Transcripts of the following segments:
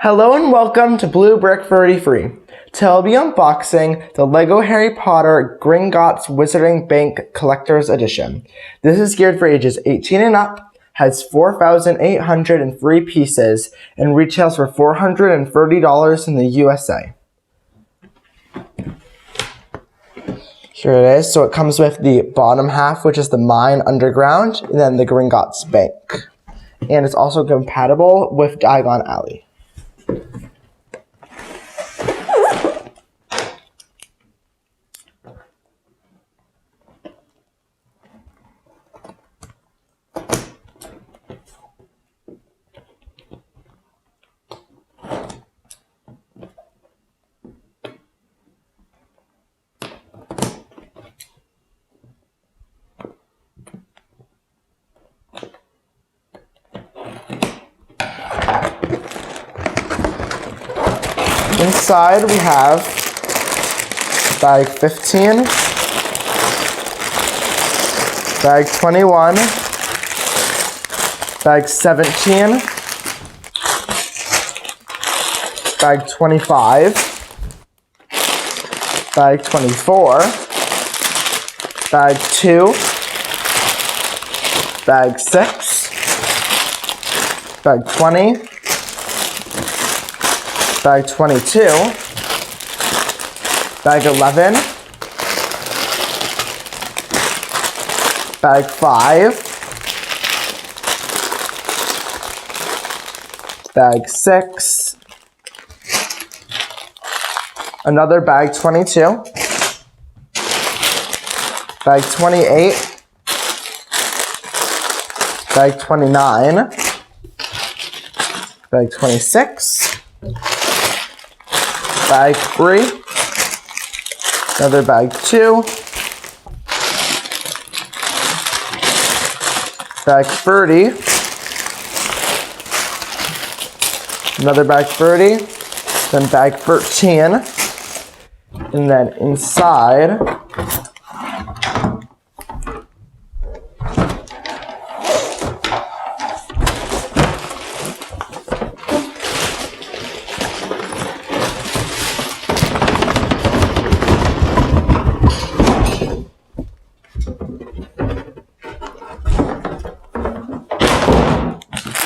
Hello and welcome to Blue Brick 33. Today I'll be unboxing the LEGO Harry Potter Gringotts Wizarding Bank Collector's Edition. This is geared for ages 18 and up, has 4,803 pieces, and retails for $430 in the USA. Here it is. So it comes with the bottom half, which is the mine underground, and then the Gringotts Bank. And it's also compatible with Diagon Alley. Inside we have bag 15, bag 21, bag 17, bag 25, bag 24, bag 2, bag 6, bag 20, bag 22, bag 11, bag 5, bag 6, another bag 22, bag 28, bag 29, bag 26, bag 3, another bag 2, bag 30, another bag 30, then bag 13, and then inside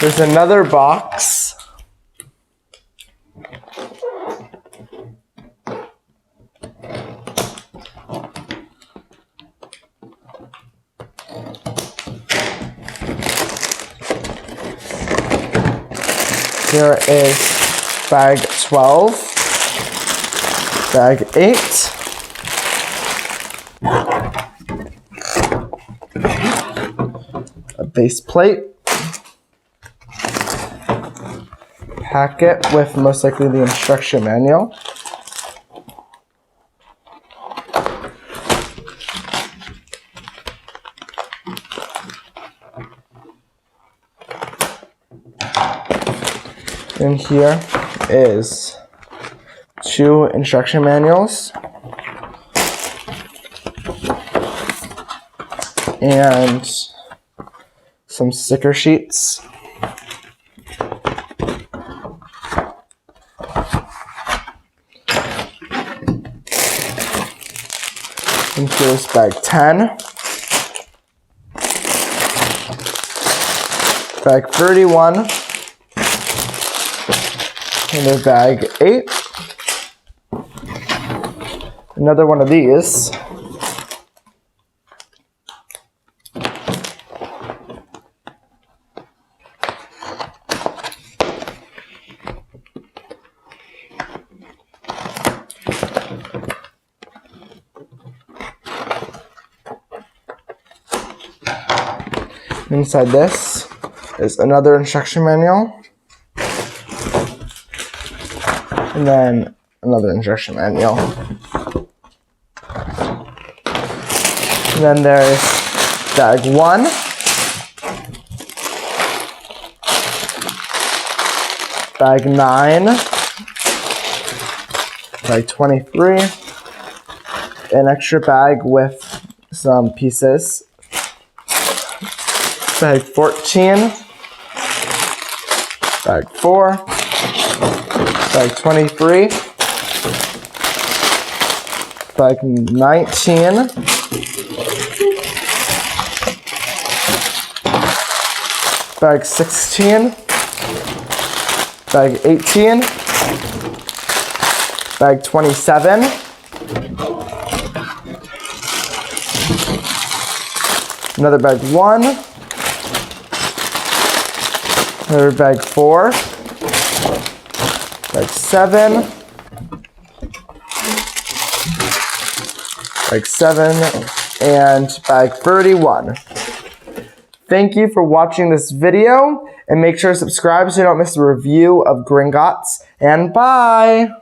there's another box. Here is bag 12, bag 8, a base plate, packet with most likely the instruction manual, and here is 2 instruction manuals and some sticker sheets. And here's bag 10, bag 31, and bag 8, another one of these, inside this is another instruction manual, and then another instruction manual. And then there's bag 1, bag 9, bag 23, an extra bag with some pieces, bag 14, bag 4, Bag 23. Bag 19. Bag 16. Bag 18. Bag 27. Another bag 1. Another bag 4. Bag 7. Bag 7. And bag 31. Thank you for watching this video, and make sure to subscribe so you don't miss a review of Gringotts, and bye!